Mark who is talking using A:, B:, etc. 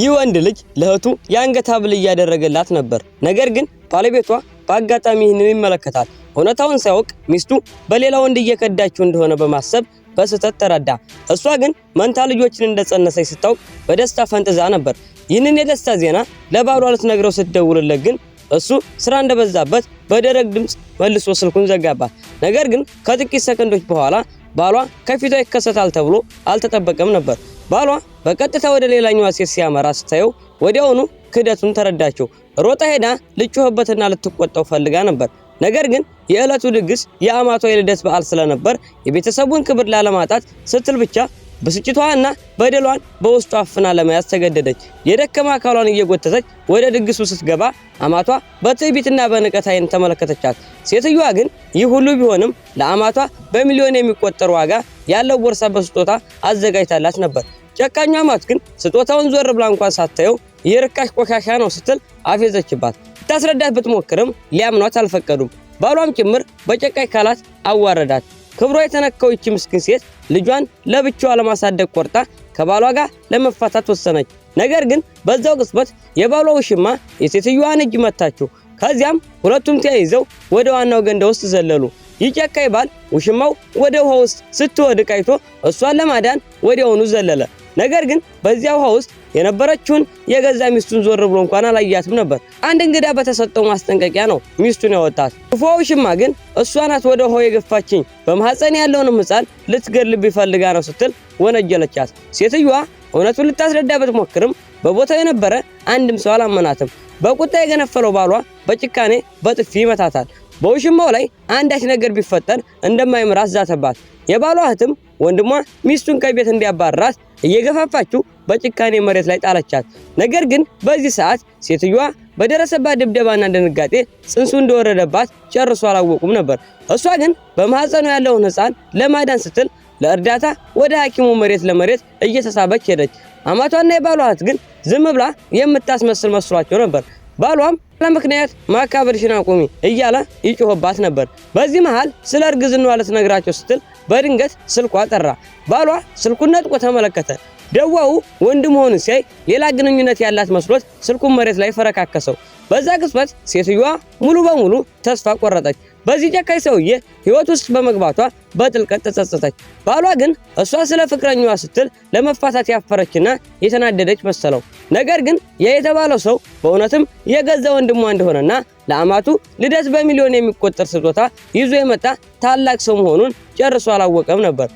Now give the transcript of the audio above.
A: ይህ ወንድ ልጅ ለእህቱ የአንገት ሐብል እያደረገላት ነበር። ነገር ግን ባለቤቷ በአጋጣሚ ይህንን ይመለከታል። እውነታውን ሳያውቅ ሚስቱ በሌላ ወንድ እየከዳችው እንደሆነ በማሰብ በስህተት ተረዳ። እሷ ግን መንታ ልጆችን እንደጸነሰች ስታውቅ በደስታ ፈንጥዛ ነበር። ይህንን የደስታ ዜና ለባሏ ልትነግረው ስትደውልለት ግን እሱ ስራ እንደበዛበት በደረቅ ድምጽ መልሶ ስልኩን ዘጋባት። ነገር ግን ከጥቂት ሰከንዶች በኋላ ባሏ ከፊቷ ይከሰታል ተብሎ አልተጠበቀም ነበር። ባሏ በቀጥታ ወደ ሌላኛዋ ሴት ሲያመራ ስታየው ወዲያውኑ ክደቱን ተረዳቸው። ሮጣ ሄዳ ልትጮህበትና ልትቆጣው ፈልጋ ነበር። ነገር ግን የዕለቱ ድግስ የአማቷ የልደት በዓል ስለነበር የቤተሰቡን ክብር ላለማጣት ስትል ብቻ ብስጭቷና በደሏን በውስጧ አፍና ለመያዝ ተገደደች። የደከማ አካሏን እየጎተተች ወደ ድግሱ ስትገባ አማቷ በትዕቢትና በንቀት ዓይን ተመለከተቻት። ሴትዮዋ ግን ይህ ሁሉ ቢሆንም ለአማቷ በሚሊዮን የሚቆጠር ዋጋ ያለው ቦርሳ በስጦታ አዘጋጅታላት ነበር። ጨካኙ አማት ግን ስጦታውን ዞር ብላ እንኳን ሳታየው የርካሽ ቆሻሻ ነው ስትል አፌዘችባት። ታስረዳት ብትሞክርም ሊያምኗት አልፈቀዱም። ባሏም ጭምር በጨካኝ ቃላት አዋረዳት። ክብሯ የተነካው ይህች ምስኪን ሴት ልጇን ለብቻዋ ለማሳደግ ቆርጣ ከባሏ ጋር ለመፋታት ወሰነች። ነገር ግን በዛው ቅጽበት የባሏ ውሽማ የሴትዮዋን እጅ መታችው። ከዚያም ሁለቱም ተያይዘው ወደ ዋናው ገንዳ ውስጥ ዘለሉ። ይህ ጨካኝ ባል ውሽማው ወደ ውሃ ውስጥ ስትወድቅ አይቶ እሷን ለማዳን ወዲያውኑ ዘለለ። ነገር ግን በዚያ ውሃ ውስጥ የነበረችውን የገዛ ሚስቱን ዞር ብሎ እንኳን አላያትም ነበር። አንድ እንግዳ በተሰጠው ማስጠንቀቂያ ነው ሚስቱን ያወጣት። ክፉዋ ውሽማ ግን እሷ ናት ወደ ውሃው የገፋችኝ፣ በማህፀን ያለውንም ሕፃን ልትገድልብኝ ፈልጋ ነው ስትል ወነጀለቻት። ሴትዮዋ እውነቱን ልታስረዳ ብትሞክርም በቦታው የነበረ አንድም ሰው አላመናትም። በቁጣ የገነፈለው ባሏ በጭካኔ በጥፊ ይመታታል። በውሽማው ላይ አንዳች ነገር ቢፈጠር እንደማይምራት ዛተባት። የባሏ እህትም ወንድሟ ሚስቱን ከቤት እንዲያባርራት እየገፋፋችው በጭካኔ መሬት ላይ ጣለቻት። ነገር ግን በዚህ ሰዓት ሴትዮዋ በደረሰባት ድብደባና ድንጋጤ ጽንሱ እንደወረደባት ጨርሶ አላወቁም ነበር። እሷ ግን በማህፀኑ ያለውን ሕፃን ለማዳን ስትል ለእርዳታ ወደ ሐኪሙ መሬት ለመሬት እየተሳበች ሄደች። አማቷና የባሏ እህት ግን ዝም ብላ የምታስመስል መስሏቸው ነበር። ባሏም ለምክንያት ማካበድሽን አቁሚ እያለ ይጮህባት ነበር። በዚህ መሃል ስለ እርግዝናዋ ልትነግራቸው ስትል በድንገት ስልኳ ጠራ። ባሏ ስልኩን ነጥቆ ተመለከተ። ደዋው ወንድ መሆኑን ሲያይ ሌላ ግንኙነት ያላት መስሎት ስልኩን መሬት ላይ ፈረካከሰው። በዛ ቅጽበት ሴትዮዋ ሙሉ በሙሉ ተስፋ ቆረጠች። በዚህ ጨካኝ ሰውዬ ህይወት ውስጥ በመግባቷ በጥልቀት ተጸጸተች። ባሏ ግን እሷ ስለ ፍቅረኛዋ ስትል ለመፋታት ያፈረችና የተናደደች መሰለው። ነገር ግን የተባለው ሰው በእውነትም የገዛ ወንድሟ እንደሆነና ለአማቱ ልደት በሚሊዮን የሚቆጠር ስጦታ ይዞ የመጣ ታላቅ ሰው መሆኑን ጨርሶ አላወቀም ነበር።